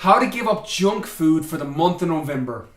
How to give up junk food for the month of November.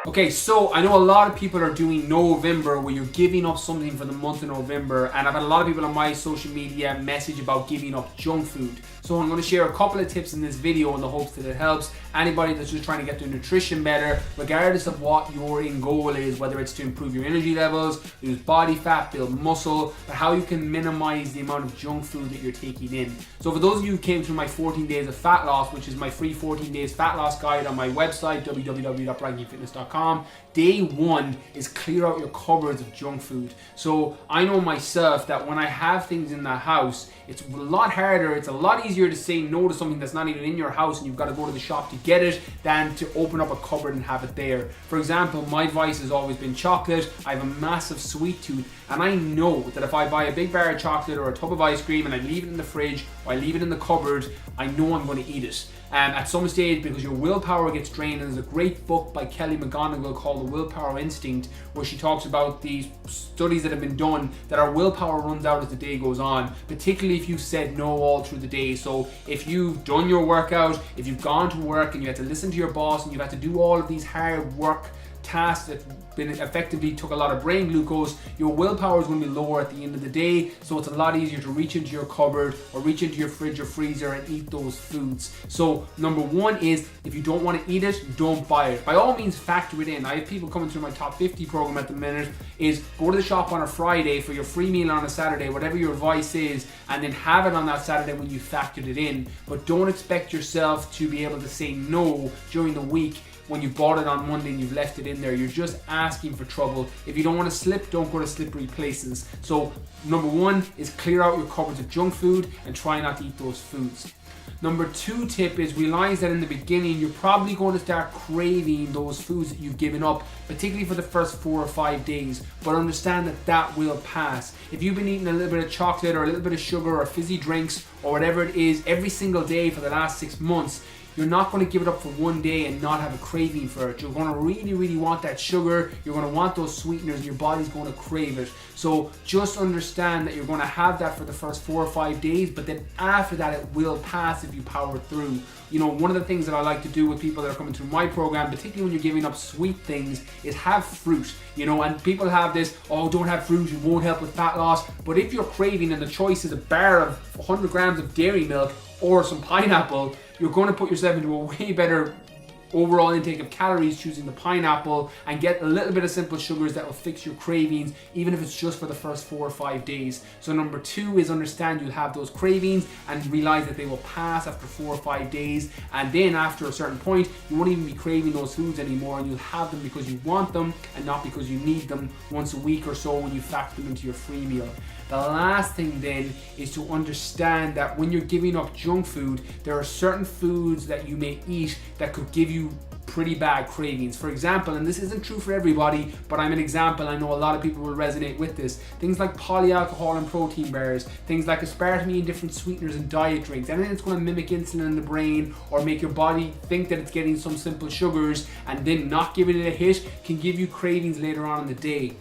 Okay, so I know a lot of people are doing November where you're giving up something for the month of November, and I've had a lot of people on my social media message about giving up junk food. So I'm going to share a couple of tips in this video in the hopes that it helps anybody that's just trying to get their nutrition better, regardless of what your end goal is, whether it's to improve your energy levels, lose body fat, build muscle, but how you can minimize the amount of junk food that you're taking in. So for those of you who came through my 14 days of fat loss, which is my free 14 days fat loss guide on my website, www.brankingfitness.com, day one is clear out your cupboards of junk food. So I know myself that when I have things in the house, it's a lot harder, it's a lot easier to say no to something that's not even in your house and you've got to go to the shop to get it than to open up a cupboard and have it there. For example, my vice has always been chocolate. I have a massive sweet tooth, and I know that if I buy a big bar of chocolate or a tub of ice cream and I leave it in the fridge or I leave it in the cupboard, I know I'm going to eat it. At some stage, because your willpower gets drained. And there's a great book by Kelly McGonigal called The Willpower Instinct, where she talks about these studies that have been done that our willpower runs out as the day goes on, particularly if you've said no all through the day. So if you've done your workout, if you've gone to work and you had to listen to your boss and you've had to do all of these hard work tasks that effectively took a lot of brain glucose, your willpower is going to be lower at the end of the day, so it's a lot easier to reach into your cupboard or reach into your fridge or freezer and eat those foods. So number one is, if you don't want to eat it, don't buy it. By all means, factor it in. I have people coming through my top 50 program at the minute, is go to the shop on a Friday for your free meal on a Saturday, whatever your vice is, and then have it on that Saturday when you factored it in. But don't expect yourself to be able to say no during the week when you bought it on Monday and you've left it in there. You're just asking for trouble. If you don't want to slip, don't go to slippery places. So number one is clear out your cupboards of junk food and try not to eat those foods. Number two tip is realize that in the beginning you're probably going to start craving those foods that you've given up, particularly for the first 4 or 5 days, but understand that that will pass. If you've been eating a little bit of chocolate or a little bit of sugar or fizzy drinks or whatever it is every single day for the last 6 months, you're not going to give it up for one day and not have a craving for it. You're going to really, really want that sugar. You're going to want those sweeteners and your body's going to crave it. So just understand that you're going to have that for the first 4 or 5 days, but then after that it will pass if you power through. You know, one of the things that I like to do with people that are coming through my program, particularly when you're giving up sweet things, is have fruit. You know, and people have this, oh, don't have fruit, it won't help with fat loss. But if you're craving and the choice is a bar of 100 grams of dairy milk or some pineapple, you're going to put yourself into a way better overall intake of calories choosing the pineapple, and get a little bit of simple sugars that will fix your cravings, even if it's just for the first 4 or 5 days. So number two is understand you'll have those cravings and realize that they will pass after 4 or 5 days, and then after a certain point you won't even be craving those foods anymore, and you'll have them because you want them and not because you need them once a week or so when you factor them into your free meal. The last thing then is to understand that when you're giving up junk food, there are certain foods that you may eat that could give you pretty bad cravings. For example, and this isn't true for everybody, but I'm an example, I know a lot of people will resonate with this, things like polyalcohol and protein bars, things like aspartame and different sweeteners and diet drinks, anything that's going to mimic insulin in the brain or make your body think that it's getting some simple sugars and then not giving it a hit, can give you cravings later on in the day.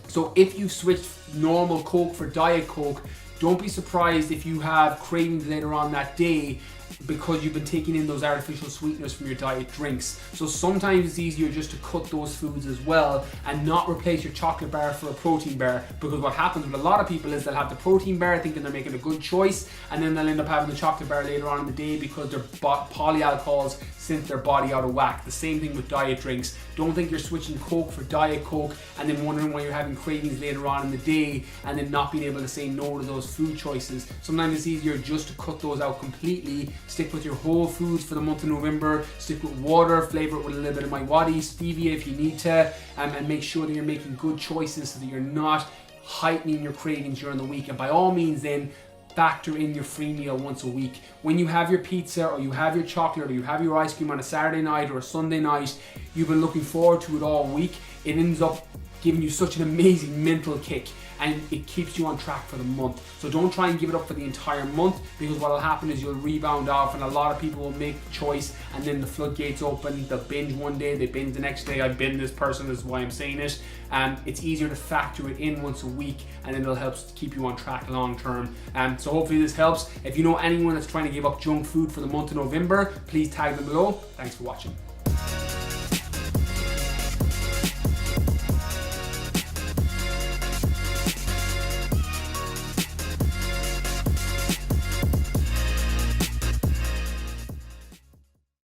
So if you switched normal Coke for Diet Coke, don't be surprised if you have cravings later on that day because you've been taking in those artificial sweeteners from your diet drinks. So sometimes it's easier just to cut those foods as well and not replace your chocolate bar for a protein bar, because what happens with a lot of people is they'll have the protein bar thinking they're making a good choice, and then they'll end up having the chocolate bar later on in the day because their polyalcohols sent their body out of whack. The same thing with diet drinks. Don't think you're switching Coke for Diet Coke and then wondering why you're having cravings later on in the day and then not being able to say no to those food choices. Sometimes it's easier just to cut those out completely. Stick with your whole foods for the month of November. Stick with water, flavor it with a little bit of my wadi, stevia if you need to, and make sure that you're making good choices so that you're not heightening your cravings during the week. And by all means then, factor in your free meal once a week. When you have your pizza or you have your chocolate or you have your ice cream on a Saturday night or a Sunday night, you've been looking forward to it all week, it ends up giving you such an amazing mental kick. and it keeps you on track for the month. So don't try and give it up for the entire month, because what will happen is you'll rebound off, and a lot of people will make the choice and then the floodgates open. They'll binge one day, they binge the next day. I've been this person, this is why I'm saying it. It's easier to factor it in once a week, and then it'll help keep you on track long term. So hopefully this helps. If you know anyone that's trying to give up junk food for the month of November, please tag them below. Thanks for watching.